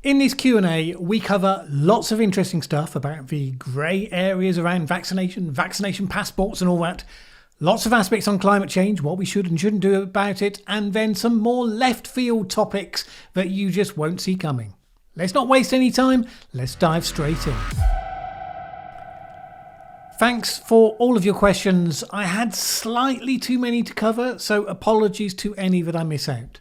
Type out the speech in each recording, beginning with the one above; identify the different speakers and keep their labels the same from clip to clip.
Speaker 1: In this Q&A, we cover lots of interesting stuff about the grey areas around vaccination passports and all that. Lots of aspects on climate change, what we should and shouldn't do about it, and then some more left field topics that you just won't see coming. Let's not waste any time, let's dive straight in. Thanks for all of your questions. I had slightly too many to cover, so apologies to any that I miss out.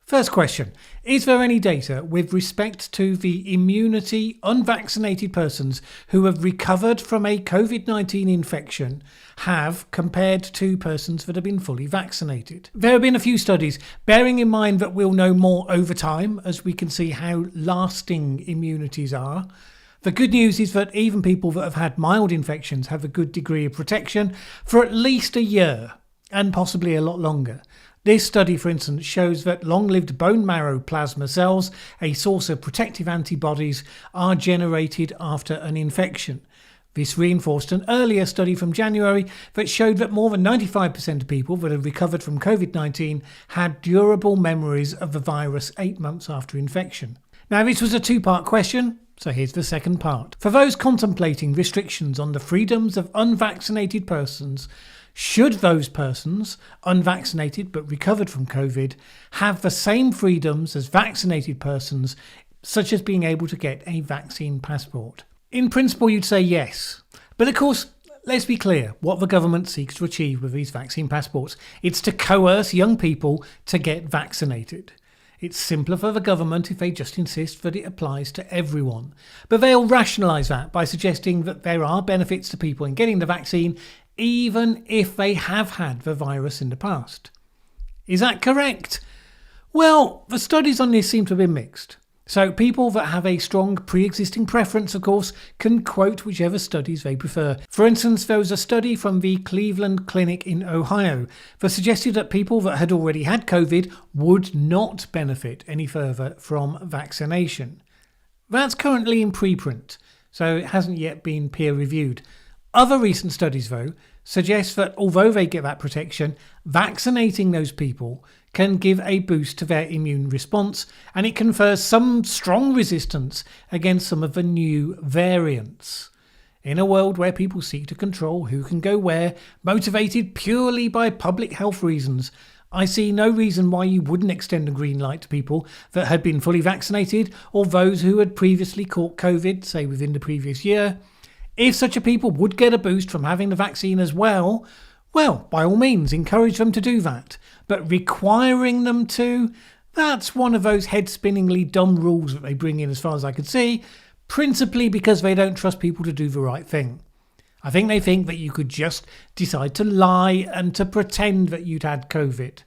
Speaker 1: First question, is there any data with respect to the immunity unvaccinated persons who have recovered from a COVID-19 infection have compared to persons that have been fully vaccinated? There have been a few studies, bearing in mind that we'll know more over time as we can see how lasting immunities are. The good news is that even people that have had mild infections have a good degree of protection for at least a year and possibly a lot longer. This study, for instance, shows that long-lived bone marrow plasma cells, a source of protective antibodies, are generated after an infection. This reinforced an earlier study from January that showed that more than 95% of people that had recovered from COVID-19 had durable memories of the virus 8 months after infection. Now, this was a two-part question, so here's the second part. For those contemplating restrictions on the freedoms of unvaccinated persons, should those persons, unvaccinated but recovered from COVID, have the same freedoms as vaccinated persons, such as being able to get a vaccine passport? In principle, you'd say yes. But of course, let's be clear what the government seeks to achieve with these vaccine passports. It's to coerce young people to get vaccinated. It's simpler for the government if they just insist that it applies to everyone. But they'll rationalise that by suggesting that there are benefits to people in getting the vaccine even if they have had the virus in the past. Is that correct? Well, the studies on this seem to have been mixed. So people that have a strong pre-existing preference, of course, can quote whichever studies they prefer. For instance, there was a study from the Cleveland Clinic in Ohio that suggested that people that had already had COVID would not benefit any further from vaccination. That's currently in preprint, so it hasn't yet been peer-reviewed. Other recent studies, though, suggest that although they get that protection, vaccinating those people can give a boost to their immune response, and it confers some strong resistance against some of the new variants. In a world where people seek to control who can go where, motivated purely by public health reasons, I see no reason why you wouldn't extend a green light to people that had been fully vaccinated or those who had previously caught COVID, say within the previous year. If such a people would get a boost from having the vaccine as well, by all means, encourage them to do that. But requiring them to, that's one of those head-spinningly dumb rules that they bring in as far as I could see, principally because they don't trust people to do the right thing. I think they think that you could just decide to lie and to pretend that you'd had COVID.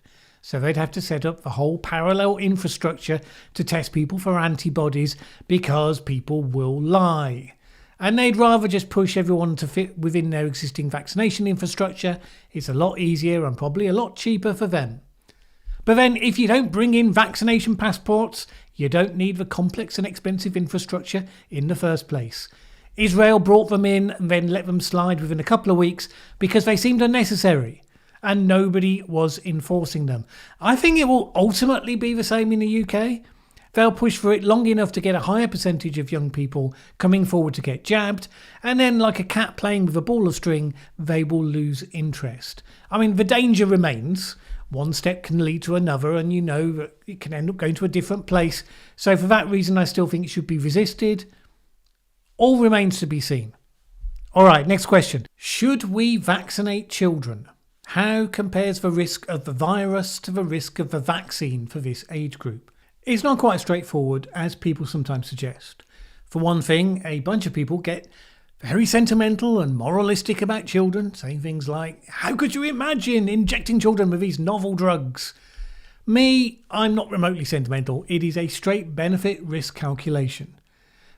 Speaker 1: So they'd have to set up the whole parallel infrastructure to test people for antibodies because people will lie. And they'd rather just push everyone to fit within their existing vaccination infrastructure. It's a lot easier and probably a lot cheaper for them. But then if you don't bring in vaccination passports, you don't need the complex and expensive infrastructure in the first place. Israel brought them in and then let them slide within a couple of weeks because they seemed unnecessary and nobody was enforcing them. I think it will ultimately be the same in the UK. They'll push for it long enough to get a higher percentage of young people coming forward to get jabbed, and then like a cat playing with a ball of string, they will lose interest. I mean, the danger remains. One step can lead to another, and you know that it can end up going to a different place. So for that reason, I still think it should be resisted. All remains to be seen. All right, next question. Should we vaccinate children? How compares the risk of the virus to the risk of the vaccine for this age group? It's not quite as straightforward as people sometimes suggest. For one thing, a bunch of people get very sentimental and moralistic about children, saying things like, how could you imagine injecting children with these novel drugs? Me, I'm not remotely sentimental. It is a straight benefit-risk calculation.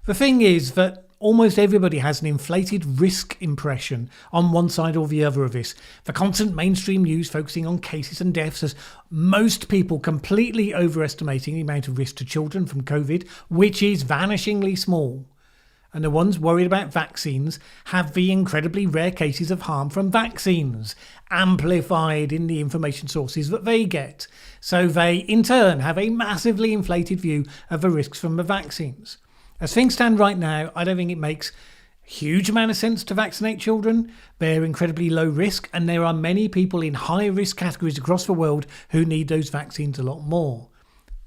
Speaker 1: The thing is that almost everybody has an inflated risk impression on one side or the other of this. The constant mainstream news focusing on cases and deaths has most people completely overestimating the amount of risk to children from COVID, which is vanishingly small. And the ones worried about vaccines have the incredibly rare cases of harm from vaccines. amplified in the information sources that they get. So they, in turn, have a massively inflated view of the risks from the vaccines. As things stand right now, I don't think it makes a huge amount of sense to vaccinate children. They're incredibly low risk, and there are many people in high risk categories across the world who need those vaccines a lot more.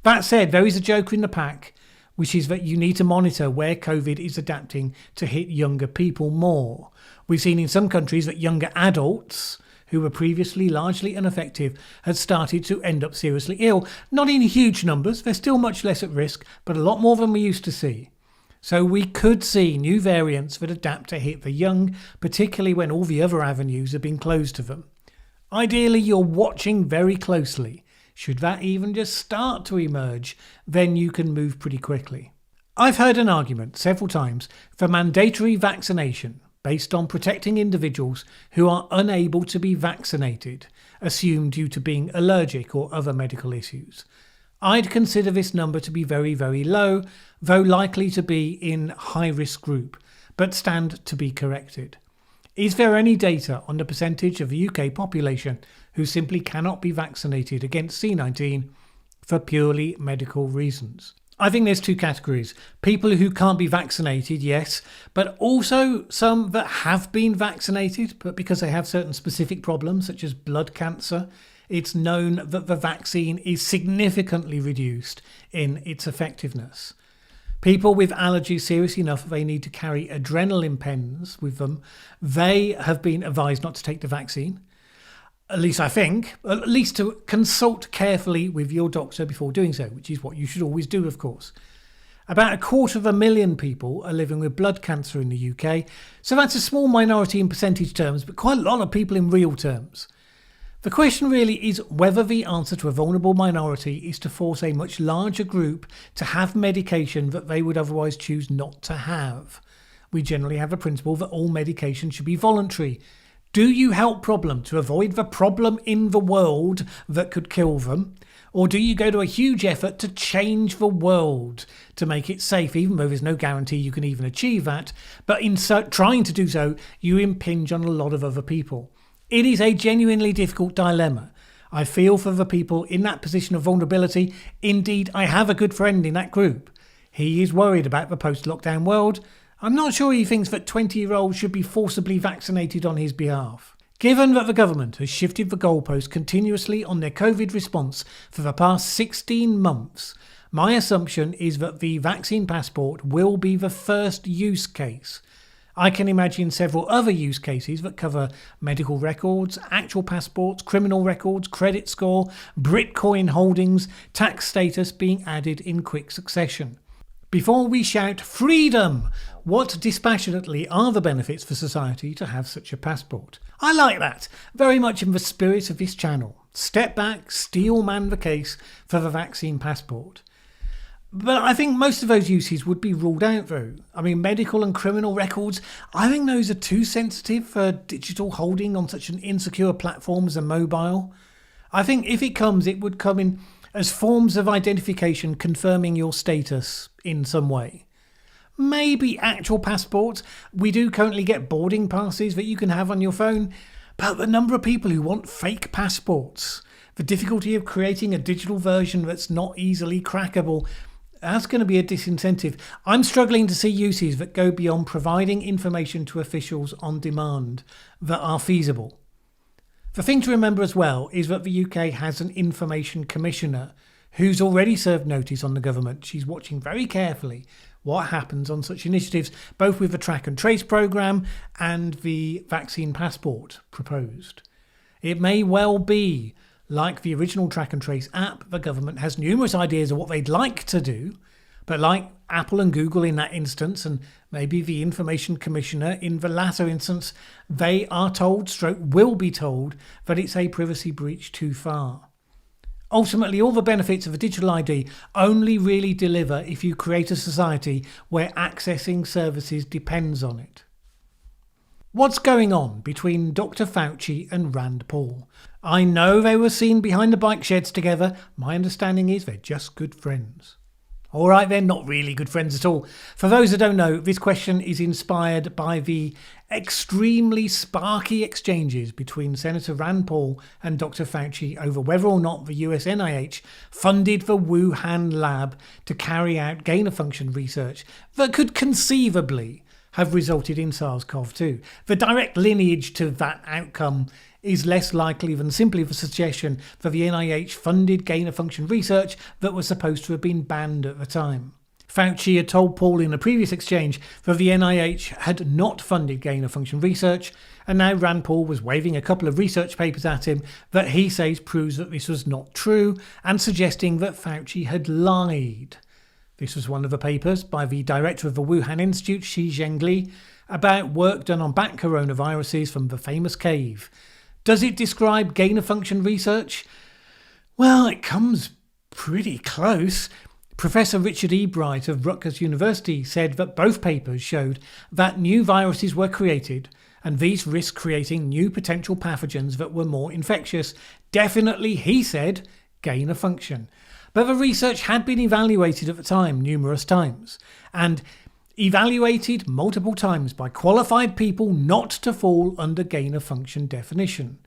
Speaker 1: That said, there is a joker in the pack, which is that you need to monitor where COVID is adapting to hit younger people more. We've seen in some countries that younger adults who were previously largely ineffective had started to end up seriously ill. Not in huge numbers, they're still much less at risk, but a lot more than we used to see. So we could see new variants that adapt to hit the young, particularly when all the other avenues have been closed to them. Ideally, you're watching very closely. Should that even just start to emerge, then you can move pretty quickly. I've heard an argument several times for mandatory vaccination based on protecting individuals who are unable to be vaccinated, assumed due to being allergic or other medical issues. I'd consider this number to be very, very low, though likely to be in high-risk group, but stand to be corrected. Is there any data on the percentage of the UK population who simply cannot be vaccinated against C19 for purely medical reasons? I think there's two categories. People who can't be vaccinated, yes, but also some that have been vaccinated, but because they have certain specific problems, such as blood cancer, it's known that the vaccine is significantly reduced in its effectiveness. People with allergies serious enough they need to carry adrenaline pens with them, they have been advised not to take the vaccine. At least I think, at least to consult carefully with your doctor before doing so, which is what you should always do, of course. About 250,000 people are living with blood cancer in the UK, so that's a small minority in percentage terms, but quite a lot of people in real terms. The question really is whether the answer to a vulnerable minority is to force a much larger group to have medication that they would otherwise choose not to have. We generally have a principle that all medication should be voluntary. Do you help problem to avoid the problem in the world that could kill them? Or do you go to a huge effort to change the world to make it safe, even though there's no guarantee you can even achieve that? But in trying to do so, you impinge on a lot of other people. It is a genuinely difficult dilemma. I feel for the people in that position of vulnerability. Indeed, I have a good friend in that group. He is worried about the post-lockdown world. I'm not sure he thinks that 20-year-olds should be forcibly vaccinated on his behalf. Given that the government has shifted the goalpost continuously on their COVID response for the past 16 months, my assumption is that the vaccine passport will be the first use case. I can imagine several other use cases that cover medical records, actual passports, criminal records, credit score, Bitcoin holdings, tax status being added in quick succession. Before we shout freedom, what dispassionately are the benefits for society to have such a passport? I like that, very much in the spirit of this channel. Step back, steel man the case for the vaccine passport. But I think most of those uses would be ruled out though. I mean, medical and criminal records, I think those are too sensitive for digital holding on such an insecure platform as a mobile. I think if it comes, it would come in as forms of identification confirming your status in some way. Maybe actual passports. We do currently get boarding passes that you can have on your phone, but the number of people who want fake passports, the difficulty of creating a digital version that's not easily crackable, that's going to be a disincentive. I'm struggling to see uses that go beyond providing information to officials on demand that are feasible. The thing to remember as well is that the UK has an information commissioner who's already served notice on the government. She's watching very carefully what happens on such initiatives, both with the track and trace programme and the vaccine passport proposed. It may well be, like the original track and trace app, the government has numerous ideas of what they'd like to do, but like Apple and Google in that instance, and maybe the Information Commissioner in the latter instance, they are told, will be told, that it's a privacy breach too far. Ultimately, all the benefits of a digital ID only really deliver if you create a society where accessing services depends on it. What's going on between Dr. Fauci and Rand Paul? I know they were seen behind the bike sheds together. My understanding is they're just good friends. All right, they're not really good friends at all. For those that don't know, this question is inspired by the extremely sparky exchanges between Senator Rand Paul and Dr. Fauci over whether or not the US NIH funded the Wuhan lab to carry out gain-of-function research that could conceivably have resulted in SARS-CoV-2. The direct lineage to that outcome is less likely than simply the suggestion that the NIH funded gain-of-function research that was supposed to have been banned at the time. Fauci had told Paul in a previous exchange that the NIH had not funded gain-of-function research, and now Rand Paul was waving a couple of research papers at him that he says proves that this was not true, and suggesting that Fauci had lied. This was one of the papers by the director of the Wuhan Institute, Shi Zhengli, about work done on bat coronaviruses from the famous cave. Does it describe gain-of-function research? Well, it comes pretty close. Professor Richard Ebright of Rutgers University said that both papers showed that new viruses were created, and these risk creating new potential pathogens that were more infectious. Definitely, he said, gain-of-function. But the research had been evaluated at the time numerous times, and evaluated multiple times by qualified people not to fall under gain-of-function definition.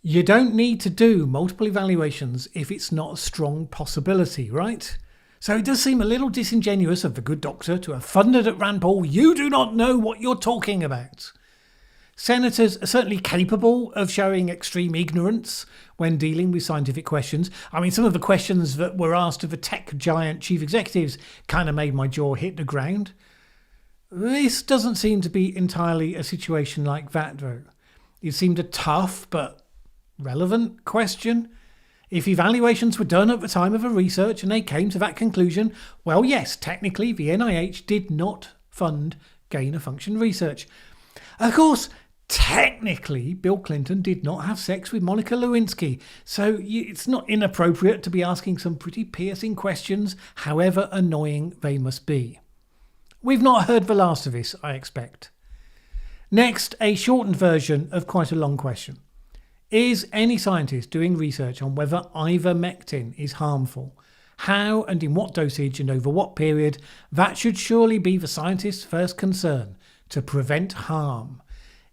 Speaker 1: You don't need to do multiple evaluations if it's not a strong possibility, right? So it does seem a little disingenuous of the good doctor to have thundered at Rand Paul, "You do not know what you're talking about." Senators are certainly capable of showing extreme ignorance when dealing with scientific questions. I mean, some of the questions that were asked of the tech giant chief executives kind of made my jaw hit the ground. This doesn't seem to be entirely a situation like that, though. It seemed a tough but relevant question. If evaluations were done at the time of the research and they came to that conclusion, well, yes, technically the NIH did not fund gain-of-function research. Of course, technically, Bill Clinton did not have sex with Monica Lewinsky, so it's not inappropriate to be asking some pretty piercing questions, however annoying they must be. We've not heard the last of this, I expect. Next, a shortened version of quite a long question. Is any scientist doing research on whether ivermectin is harmful? How and in what dosage and over what period? That should surely be the scientist's first concern, to prevent harm.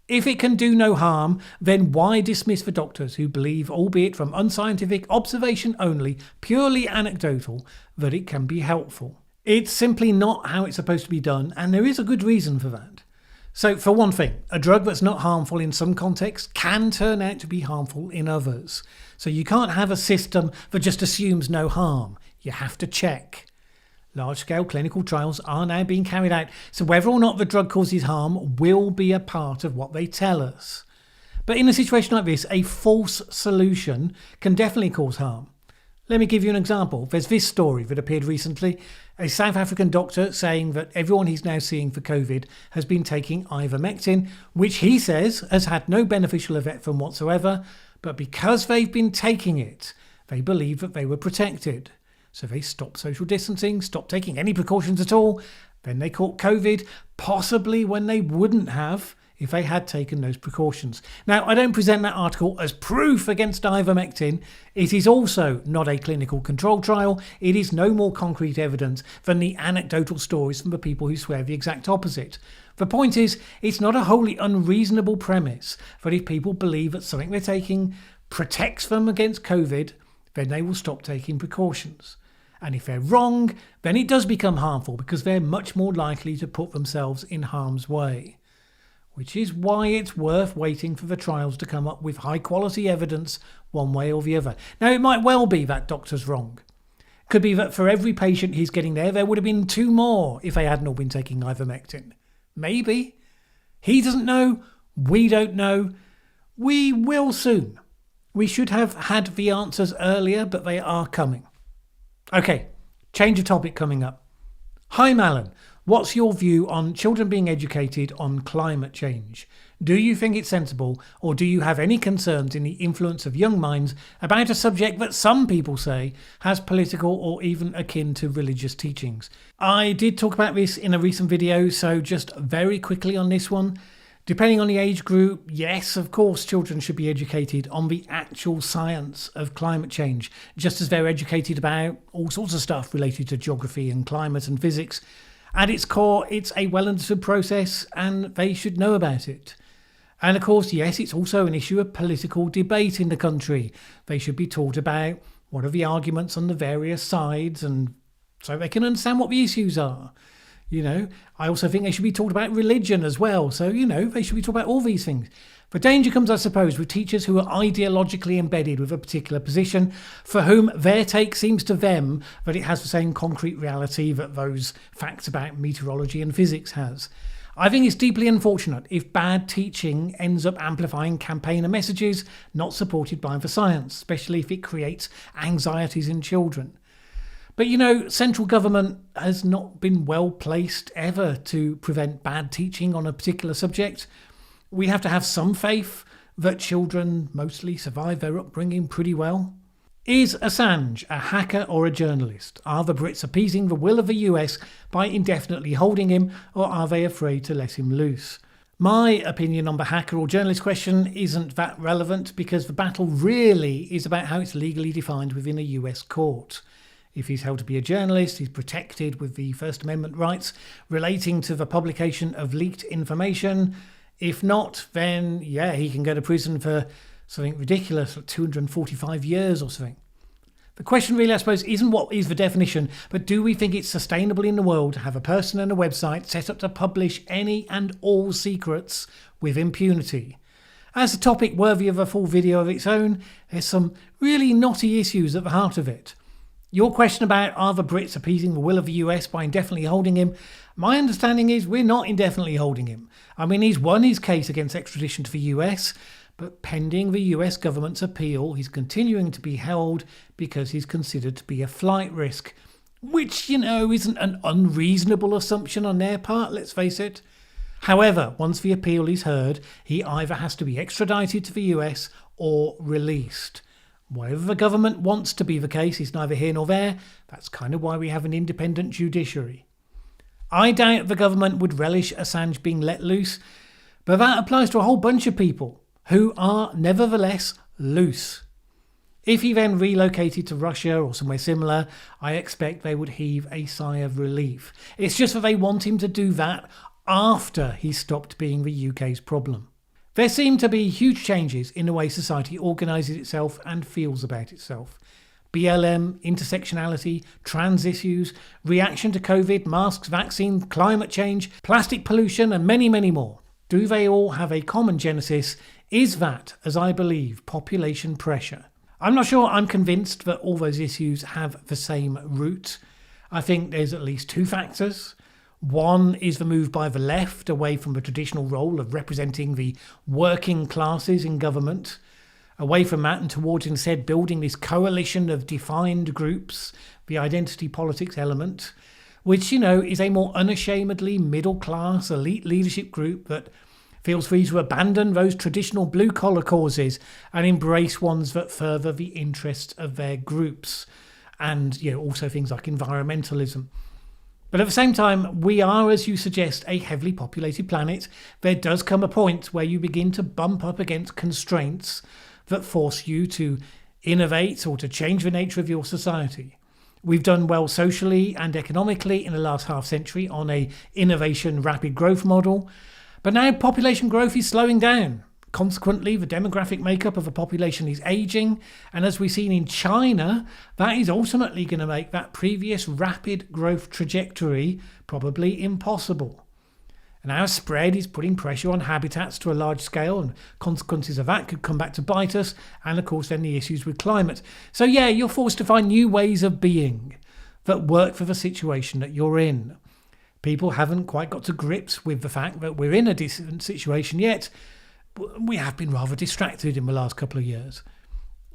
Speaker 1: If it can do no harm, then why dismiss the doctors who believe, albeit from unscientific observation only, purely anecdotal, that it can be helpful? It's simply not how it's supposed to be done, and there is a good reason for that. So, for one thing, a drug that's not harmful in some contexts can turn out to be harmful in others. So you can't have a system that just assumes no harm. You have to check. Large-scale clinical trials are now being carried out, so whether or not the drug causes harm will be a part of what they tell us. But in a situation like this, a false solution can definitely cause harm. Let me give you an example. There's this story that appeared recently. A South African doctor saying that everyone he's now seeing for COVID has been taking ivermectin, which he says has had no beneficial effect from whatsoever, but because they've been taking it, they believe that they were protected. So they stopped social distancing, stopped taking any precautions at all. Then they caught COVID, possibly when they wouldn't have if they had taken those precautions. Now, I don't present that article as proof against ivermectin. It is also not a clinical control trial. It is no more concrete evidence than the anecdotal stories from the people who swear the exact opposite. The point is, it's not a wholly unreasonable premise that if people believe that something they're taking protects them against COVID, then they will stop taking precautions. And if they're wrong, then it does become harmful because they're much more likely to put themselves in harm's way. Which is why it's worth waiting for the trials to come up with high-quality evidence one way or the other. Now, it might well be that doctor's wrong. It could be that for every patient he's getting there would have been 2 more if they hadn't all been taking ivermectin. Maybe. He doesn't know. We don't know. We will soon. We should have had the answers earlier, but they are coming. Okay, change of topic coming up. Hi, Mallen. What's your view on children being educated on climate change? Do you think it's sensible, or do you have any concerns in the influence of young minds about a subject that some people say has political or even akin to religious teachings? I did talk about this in a recent video, so just very quickly on this one. Depending on the age group, yes, of course, children should be educated on the actual science of climate change, just as they're educated about all sorts of stuff related to geography and climate and physics. At its core, it's a well understood process and they should know about it. And of course, yes, it's also an issue of political debate in the country. They should be taught about what are the arguments on the various sides, and so they can understand what the issues are. I also think they should be taught about religion as well. So, they should be taught about all these things. The danger comes, I suppose, with teachers who are ideologically embedded with a particular position, for whom their take seems to them that it has the same concrete reality that those facts about meteorology and physics has. I think it's deeply unfortunate if bad teaching ends up amplifying campaigner messages not supported by the science, especially if it creates anxieties in children. But central government has not been well placed ever to prevent bad teaching on a particular subject. We have to have some faith that children mostly survive their upbringing pretty well. Is Assange a hacker or a journalist? Are the Brits appeasing the will of the US by indefinitely holding him, or are they afraid to let him loose? My opinion on the hacker or journalist question isn't that relevant, because the battle really is about how it's legally defined within a US court. If he's held to be a journalist, he's protected with the First Amendment rights relating to the publication of leaked information. If not, then he can go to prison for something ridiculous, like 245 years or something. The question really, I suppose, isn't what is the definition, but do we think it's sustainable in the world to have a person and a website set up to publish any and all secrets with impunity? As a topic worthy of a full video of its own, there's some really knotty issues at the heart of it. Your question about are the Brits appeasing the will of the US by indefinitely holding him? My understanding is we're not indefinitely holding him. I mean, he's won his case against extradition to the US, but pending the US government's appeal, he's continuing to be held because he's considered to be a flight risk, which, isn't an unreasonable assumption on their part, let's face it. However, once the appeal is heard, he either has to be extradited to the US or released. Whatever the government wants to be the case is neither here nor there. That's kind of why we have an independent judiciary. I doubt the government would relish Assange being let loose, but that applies to a whole bunch of people who are nevertheless loose. If he then relocated to Russia or somewhere similar, I expect they would heave a sigh of relief. It's just that they want him to do that after he stopped being the UK's problem. There seem to be huge changes in the way society organises itself and feels about itself. BLM, intersectionality, trans issues, reaction to COVID, masks, vaccine, climate change, plastic pollution, and many, many more. Do they all have a common genesis? Is that, as I believe, population pressure? I'm not sure I'm convinced that all those issues have the same root. I think there's at least two factors. One is the move by the left away from the traditional role of representing the working classes in government, away from that and towards instead building this coalition of defined groups, the identity politics element, which, is a more unashamedly middle-class elite leadership group that feels free to abandon those traditional blue-collar causes and embrace ones that further the interests of their groups, and also things like environmentalism. But at the same time, we are, as you suggest, a heavily populated planet. There does come a point where you begin to bump up against constraints that force you to innovate or to change the nature of your society. We've done well socially and economically in the last half century on a innovation rapid growth model, but now population growth is slowing down. Consequently, the demographic makeup of a population is aging, and as we've seen in China, that is ultimately going to make that previous rapid growth trajectory probably impossible. And our spread is putting pressure on habitats to a large scale, and consequences of that could come back to bite us, and of course then the issues with climate. So you're forced to find new ways of being that work for the situation that you're in. People haven't quite got to grips with the fact that we're in a different situation yet. We have been rather distracted in the last couple of years.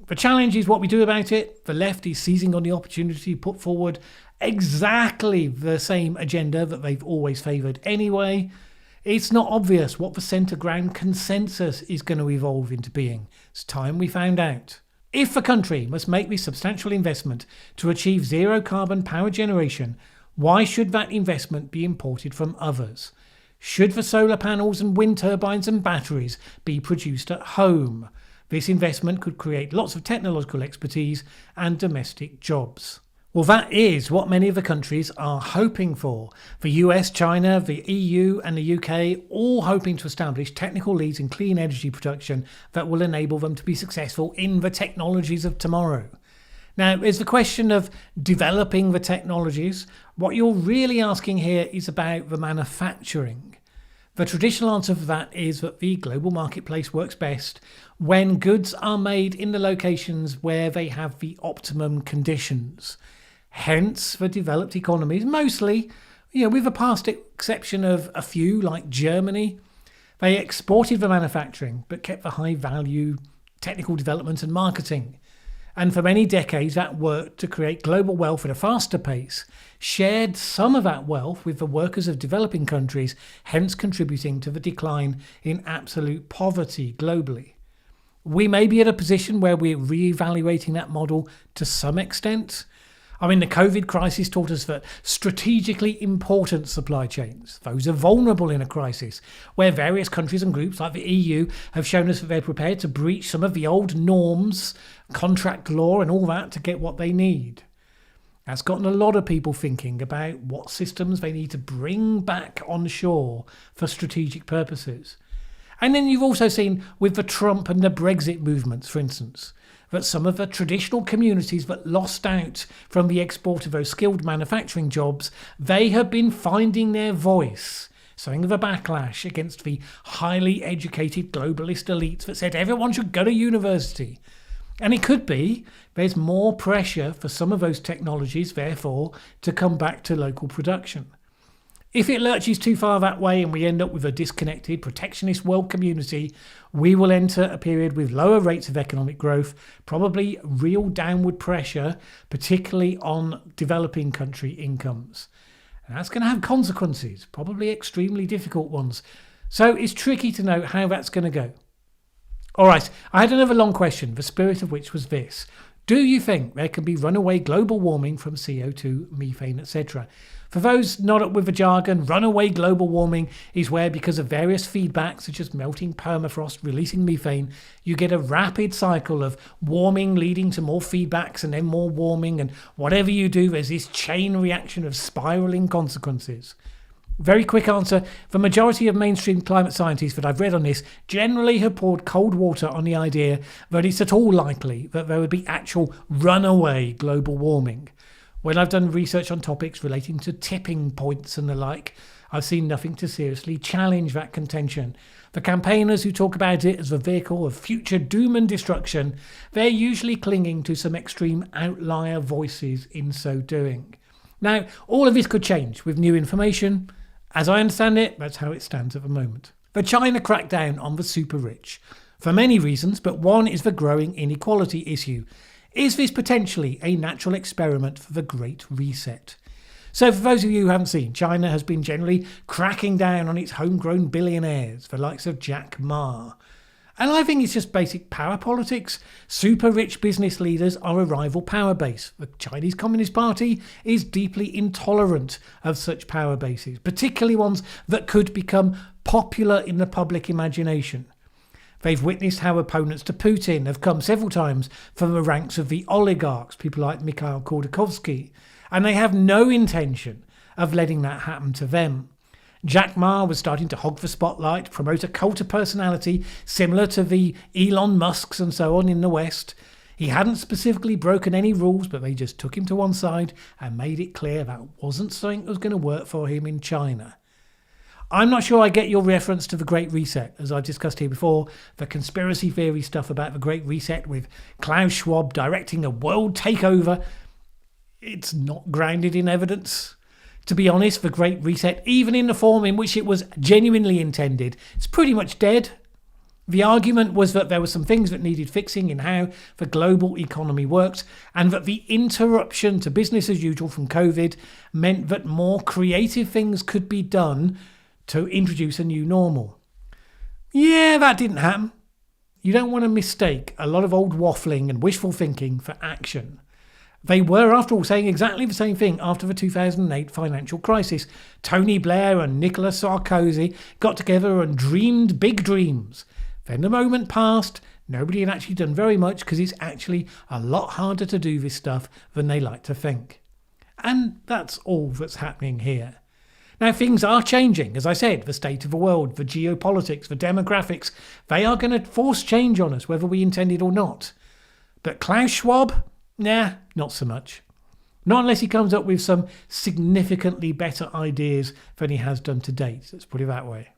Speaker 1: The challenge is what we do about it. The left is seizing on the opportunity to put forward exactly the same agenda that they've always favoured anyway. It's not obvious what the centre ground consensus is going to evolve into being. It's time we found out. If the country must make this substantial investment to achieve zero carbon power generation, why should that investment be imported from others? Should the solar panels and wind turbines and batteries be produced at home? This investment could create lots of technological expertise and domestic jobs. Well, that is what many of the countries are hoping for. The US, China, the EU and the UK all hoping to establish technical leads in clean energy production that will enable them to be successful in the technologies of tomorrow. Now, is the question of developing the technologies. What you're really asking here is about the manufacturing. The traditional answer for that is that the global marketplace works best when goods are made in the locations where they have the optimum conditions. Hence, the developed economies, mostly, with the past exception of a few like Germany, they exported the manufacturing but kept the high value technical development and marketing. And for many decades that worked to create global wealth at a faster pace, shared some of that wealth with the workers of developing countries, hence contributing to the decline in absolute poverty globally. We may be at a position where we're re-evaluating that model to some extent. I mean, the COVID crisis taught us that strategically important supply chains, those are vulnerable in a crisis, where various countries and groups like the EU have shown us that they're prepared to breach some of the old norms, contract law and all that to get what they need. That's gotten a lot of people thinking about what systems they need to bring back on shore for strategic purposes. And then you've also seen with the Trump and the Brexit movements, for instance, that some of the traditional communities that lost out from the export of those skilled manufacturing jobs, they have been finding their voice, something of a backlash against the highly educated globalist elites that said everyone should go to university. And it could be there's more pressure for some of those technologies, therefore, to come back to local production. If it lurches too far that way and we end up with a disconnected, protectionist world community, we will enter a period with lower rates of economic growth, probably real downward pressure, particularly on developing country incomes. And that's going to have consequences, probably extremely difficult ones. So it's tricky to know how that's going to go. All right, I had another long question, the spirit of which was this. Do you think there can be runaway global warming from CO2, methane, etc.? For those not up with the jargon, runaway global warming is where, because of various feedbacks such as melting permafrost releasing methane, you get a rapid cycle of warming leading to more feedbacks and then more warming, and whatever you do, there's this chain reaction of spiralling consequences. Very quick answer, the majority of mainstream climate scientists that I've read on this generally have poured cold water on the idea that it's at all likely that there would be actual runaway global warming. When I've done research on topics relating to tipping points and the like, I've seen nothing to seriously challenge that contention. The campaigners who talk about it as the vehicle of future doom and destruction, they're usually clinging to some extreme outlier voices in so doing. Now, all of this could change with new information. As I understand it, that's how it stands at the moment. The China crackdown on the super rich. For many reasons, but one is the growing inequality issue. Is this potentially a natural experiment for the Great Reset? So for those of you who haven't seen, China has been generally cracking down on its homegrown billionaires, the likes of Jack Ma. And I think it's just basic power politics. Super rich business leaders are a rival power base. The Chinese Communist Party is deeply intolerant of such power bases, particularly ones that could become popular in the public imagination. They've witnessed how opponents to Putin have come several times from the ranks of the oligarchs, people like Mikhail Khodorkovsky, and they have no intention of letting that happen to them. Jack Ma was starting to hog the spotlight, promote a cult of personality similar to the Elon Musks and so on in the West. He hadn't specifically broken any rules, but they just took him to one side and made it clear that wasn't something that was going to work for him in China. I'm not sure I get your reference to the Great Reset, as I've discussed here before, the conspiracy theory stuff about the Great Reset with Klaus Schwab directing a world takeover. It's not grounded in evidence. To be honest, the Great Reset, even in the form in which it was genuinely intended, it's pretty much dead. The argument was that there were some things that needed fixing in how the global economy worked, and that the interruption to business as usual from COVID meant that more creative things could be done to introduce a new normal. Yeah, that didn't happen. You don't want to mistake a lot of old waffling and wishful thinking for action. They were, after all, saying exactly the same thing after the 2008 financial crisis. Tony Blair and Nicolas Sarkozy got together and dreamed big dreams. Then the moment passed, nobody had actually done very much because it's actually a lot harder to do this stuff than they like to think. And that's all that's happening here. Now, things are changing. As I said, the state of the world, the geopolitics, the demographics, they are going to force change on us, whether we intend it or not. But Klaus Schwab? Nah, not so much. Not unless he comes up with some significantly better ideas than he has done to date. Let's put it that way.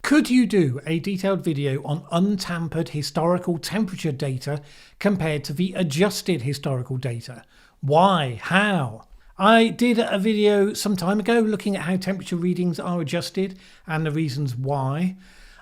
Speaker 1: Could you do a detailed video on untampered historical temperature data compared to the adjusted historical data? Why? How? I did a video some time ago looking at how temperature readings are adjusted and the reasons why.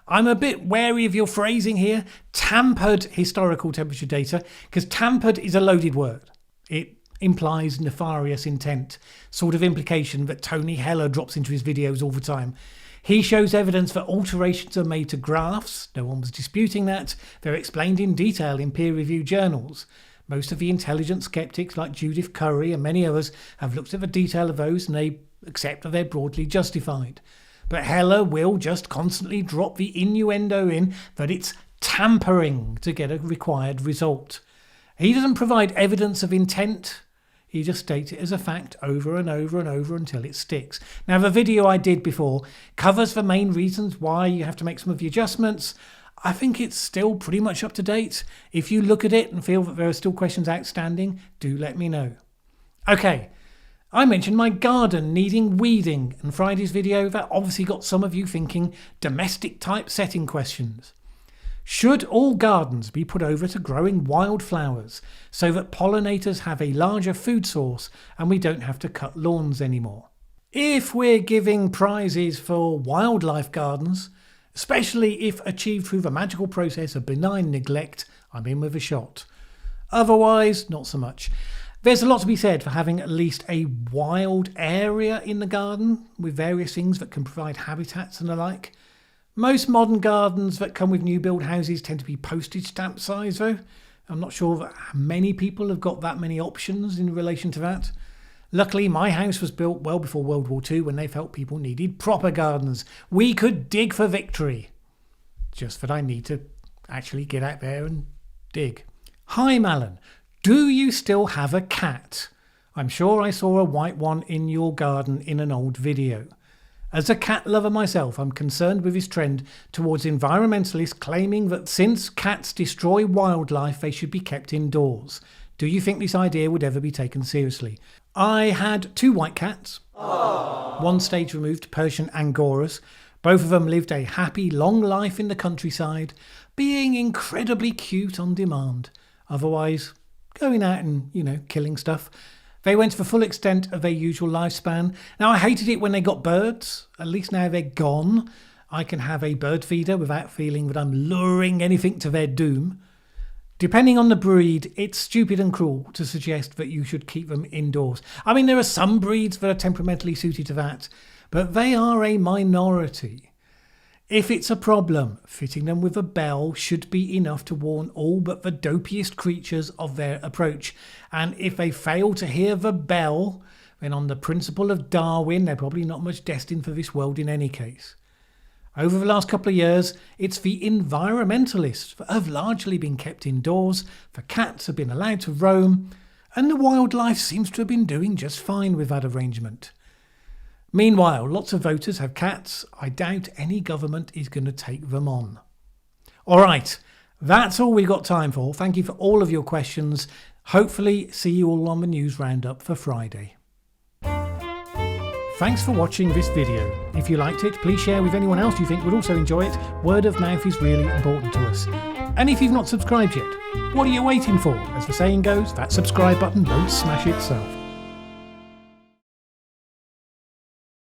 Speaker 1: I'm a bit wary of your phrasing here, tampered historical temperature data, because tampered is a loaded word. It implies nefarious intent, sort of implication that Tony Heller drops into his videos all the time. He shows evidence that alterations are made to graphs. No one was disputing that. They're explained in detail in peer-reviewed journals. Most of the intelligent skeptics like Judith Curry and many others have looked at the detail of those and they accept that they're broadly justified. But Heller will just constantly drop the innuendo in that it's tampering to get a required result. He doesn't provide evidence of intent. He just states it as a fact over and over and over until it sticks. Now, the video I did before covers the main reasons why you have to make some of the adjustments. I think it's still pretty much up to date. If you look at it and feel that there are still questions outstanding, do let me know. Okay, I mentioned my garden needing weeding in Friday's video. That obviously got some of you thinking domestic type setting questions. Should all gardens be put over to growing wildflowers so that pollinators have a larger food source and we don't have to cut lawns anymore? If we're giving prizes for wildlife gardens, especially if achieved through the magical process of benign neglect, I'm in with a shot. Otherwise, not so much. There's a lot to be said for having at least a wild area in the garden with various things that can provide habitats and the like. Most modern gardens that come with new build houses tend to be postage stamp size though. I'm not sure that many people have got that many options in relation to that. Luckily, my house was built well before World War II when they felt people needed proper gardens. We could dig for victory. Just that I need to actually get out there and dig. Hi Mallen, do you still have a cat? I'm sure I saw a white one in your garden in an old video. As a cat lover myself, I'm concerned with this trend towards environmentalists claiming that since cats destroy wildlife, they should be kept indoors. Do you think this idea would ever be taken seriously? I had 2 white cats, one stage removed Persian Angoras. Both of them lived a happy, long life in the countryside, being incredibly cute on demand. Otherwise, going out and, killing stuff. They went to the full extent of their usual lifespan. Now, I hated it when they got birds. At least now they're gone. I can have a bird feeder without feeling that I'm luring anything to their doom. Depending on the breed, it's stupid and cruel to suggest that you should keep them indoors. I mean, there are some breeds that are temperamentally suited to that, but they are a minority. If it's a problem, fitting them with a bell should be enough to warn all but the dopiest creatures of their approach. And if they fail to hear the bell, then on the principle of Darwin, they're probably not much destined for this world in any case. Over the last couple of years, it's the environmentalists that have largely been kept indoors, the cats have been allowed to roam, and the wildlife seems to have been doing just fine with that arrangement. Meanwhile, lots of voters have cats. I doubt any government is going to take them on. All right, that's all we've got time for. Thank you for all of your questions. Hopefully see you all on the news roundup for Friday. Thanks for watching this video. If you liked it, please share with anyone else you think would also enjoy it. Word of mouth is really important to us. And if you've not subscribed yet, what are you waiting for? As the saying goes, that subscribe button won't smash itself.